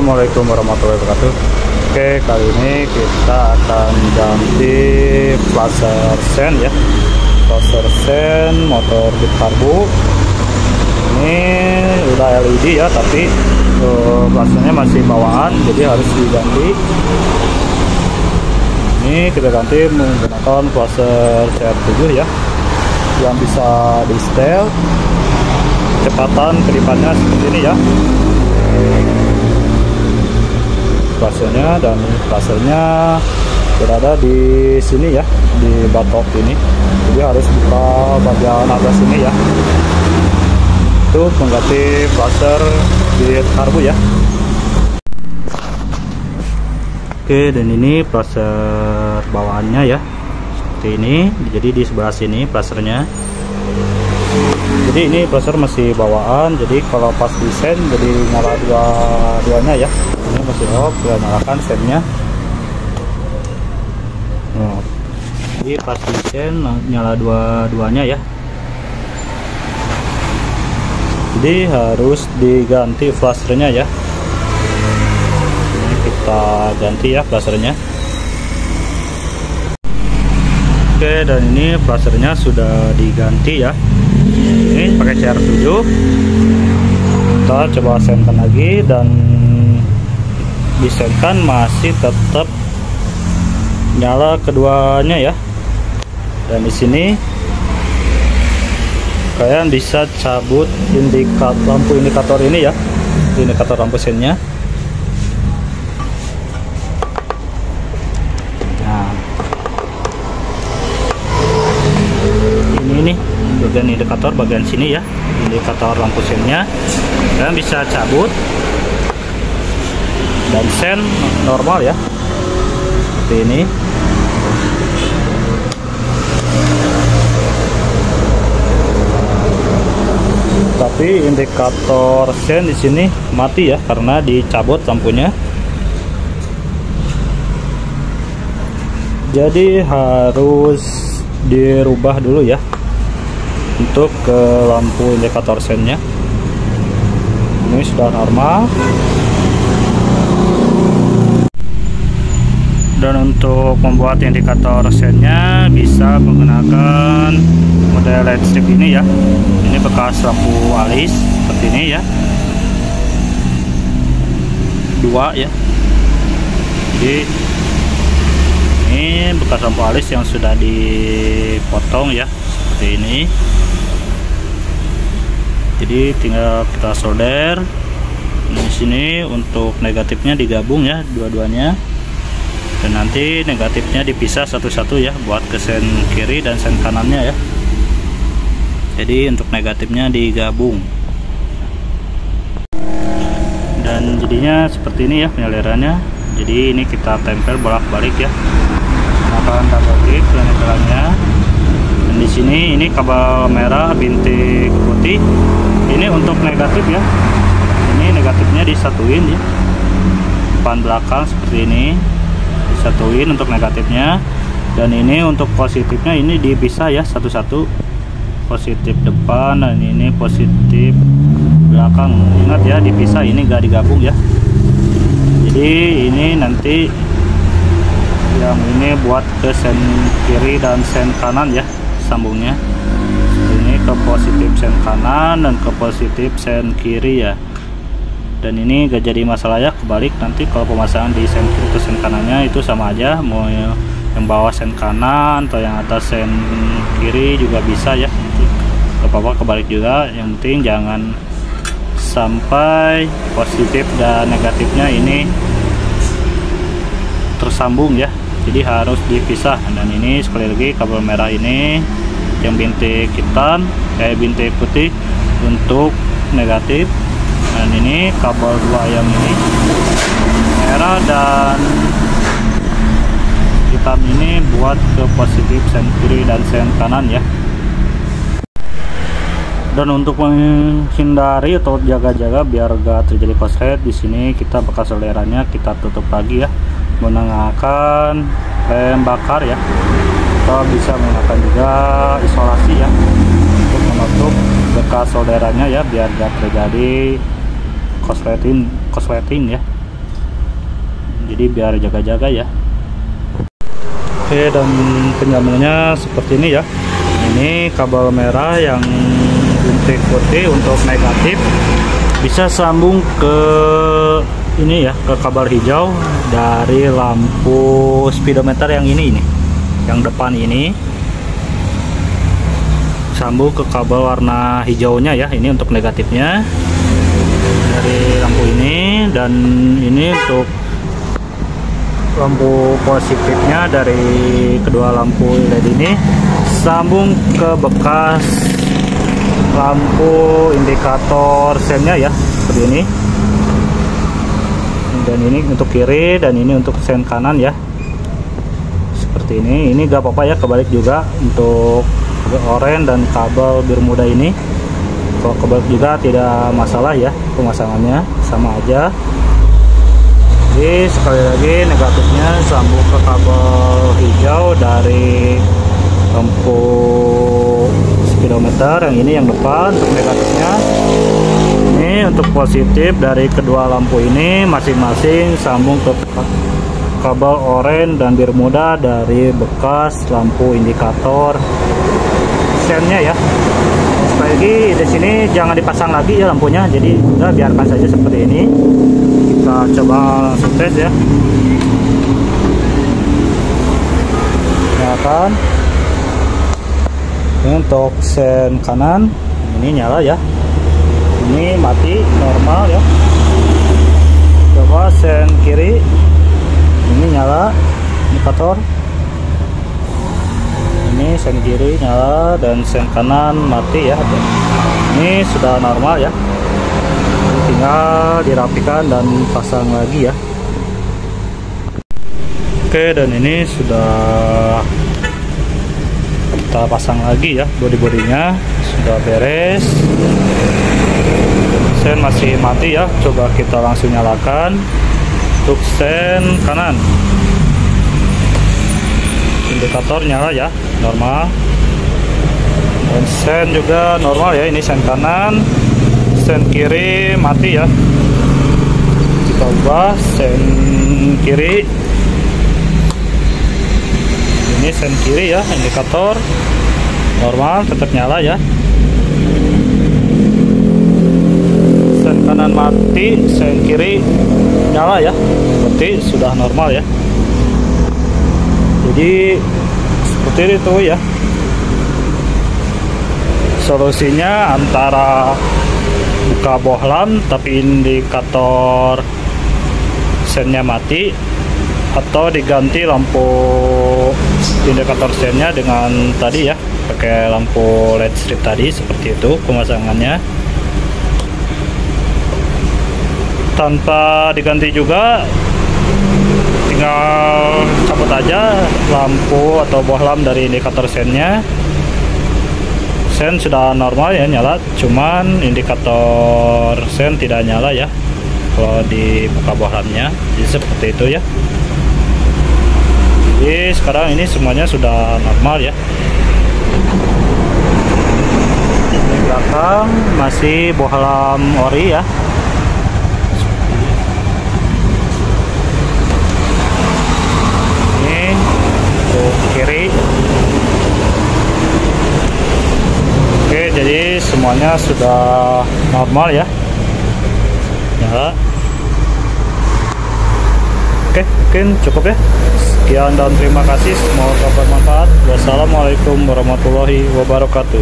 Assalamualaikum warahmatullahi wabarakatuh. Oke, kali ini kita akan ganti flasher sen ya. Flasher sen motor Jeep Karbu. Ini udah LED ya, tapi flashernya masih bawaan, jadi harus diganti. Ini kita ganti menggunakan flasher CR7 ya, yang bisa di setel. Kecepatan kedipannya seperti ini ya, flashernya, dan flashernya berada di sini ya, di batok ini, jadi harus buka bagian atas sini ya, itu mengganti flasher Jeep Karbu ya. Oke, dan ini flasher bawaannya ya, seperti ini. Jadi di sebelah sini flashernya. Jadi ini flasher masih bawaan, jadi kalau pas di sen jadi nyala dua-duanya ya. Ini masih off, kita nyalakan sennya. Nah, jadi pas di sen nyala dua-duanya ya. Jadi harus diganti flashernya ya. Ini kita ganti ya flashernya. Oke, dan ini flashernya sudah diganti ya. Ini pakai CR7. Kita coba senkan lagi, dan disenkan masih tetap nyala keduanya ya. Dan di sini kalian bisa cabut lampu indikator ini ya, indikator lampu sennya. Nah, ini bagian indikator bagian sini ya, indikator lampu sennya. Kalian bisa cabut dan sen normal ya, seperti ini. Tapi indikator sen di sini mati ya, karena dicabut lampunya. Jadi harus dirubah dulu ya untuk ke lampu indikator sennya. Ini sudah normal. Dan untuk membuat indikator sennya bisa menggunakan model LED strip ini ya. Ini bekas lampu alis seperti ini ya, dua ya. Jadi ini bekas lampu alis yang sudah dipotong ya, seperti ini. Jadi tinggal kita solder. Di sini untuk negatifnya digabung ya, dua-duanya. Dan nanti negatifnya dipisah satu-satu ya, buat ke sen kiri dan sen kanannya ya. Jadi untuk negatifnya digabung. Dan jadinya seperti ini ya penyalirannya. Jadi ini kita tempel bolak-balik ya. Menggunakan double clip penyalirannya. Dan di sini ini kabel merah bintik putih. Ini untuk negatif ya. Ini negatifnya disatuin ya. Depan belakang seperti ini. Disatuin untuk negatifnya. Dan ini untuk positifnya ini dipisah ya satu-satu. Positif depan dan ini positif belakang. Ingat ya, dipisah, ini gak digabung ya. Jadi ini nanti yang ini buat ke sen kiri dan sen kanan ya, sambungnya. Ini ke positif sen kanan dan ke positif sen kiri ya. Dan ini gak jadi masalah ya, kebalik nanti kalau pemasangan di sen kiri ke sen kanannya itu sama aja, mau yang bawah sen kanan atau yang atas sen kiri juga bisa ya. Gak apa-apa, kebalik juga, yang penting jangan sampai positif dan negatifnya ini tersambung ya. Jadi harus dipisah. Dan ini sekali lagi kabel merah ini yang bintik hitam bintik putih untuk negatif, dan ini kabel dua yang ini merah dan hitam ini buat ke positif sen kiri dan sen kanan ya. Dan untuk menghindari atau jaga-jaga biar gak terjadi korslet, di sini kita bekas solderannya kita tutup lagi ya, menggunakan lem bakar ya, atau bisa menggunakan juga isolasi ya untuk menutup bekas solderannya ya, biar gak terjadi korsleting ya. jadi biar jaga-jaga ya. Oke, dan penyambungnya seperti ini ya. Ini kabel merah yang bintik putih untuk negatif bisa sambung ke ini ya, ke kabel hijau dari lampu speedometer yang ini yang depan ini, sambung ke kabel warna hijaunya ya. Ini untuk negatifnya dari lampu ini, dan ini untuk lampu positifnya dari kedua lampu LED ini sambung ke bekas lampu indikator sennya ya, seperti ini. Dan ini untuk kiri, dan ini untuk sen kanan ya, seperti ini. Ini gak apa-apa ya, kebalik juga untuk kabel oranye dan kabel biru muda ini. Kalau kebalik juga tidak masalah ya, pemasangannya sama aja. Jadi sekali lagi negatifnya sambung ke kabel hijau dari lampu speedometer yang ini, yang depan untuk negatifnya. Ini untuk positif dari kedua lampu ini masing-masing sambung ke kabel oranye dan biru muda dari bekas lampu indikator sennya ya. Sekali lagi di sini jangan dipasang lagi ya lampunya, jadi udah biarkan saja seperti ini. Kita coba langsung tes ya. Nyalakan. Ini untuk sen kanan ini nyala ya. Ini mati normal ya. Coba sen kiri, ini nyala indikator. Ini sen kiri nyala dan sen kanan mati ya. Ini sudah normal ya. Tinggal dirapikan dan pasang lagi ya. Oke, dan ini sudah kita pasang lagi ya, bodi-bodinya sudah beres. Sen masih mati ya, coba kita langsung nyalakan. Untuk sen kanan indikator nyala ya, normal. Dan sen juga normal ya, ini sen kanan. Sen kiri mati ya. Kita ubah sen kiri. Ini sen kiri ya, indikator normal, tetap nyala ya. Sen kanan mati, sen kiri nyala ya, berarti sudah normal ya. Jadi seperti itu ya solusinya, antara buka bohlam tapi indikator sennya mati, atau diganti lampu indikator sennya dengan tadi ya, pakai lampu LED strip tadi. Seperti itu pemasangannya. Tanpa diganti juga, tinggal cabut aja lampu atau bohlam dari indikator sennya. Sen sudah normal ya, nyala, cuman indikator sen tidak nyala ya kalau dibuka bohlamnya. Jadi seperti itu ya. Jadi sekarang ini semuanya sudah normal ya. Di belakang masih bohlam ori ya. Ini untuk kiri. Oke, jadi semuanya sudah normal ya, nyala. Oke, mungkin cukup ya. Sekian dan terima kasih, semoga bermanfaat. Wassalamualaikum warahmatullahi wabarakatuh.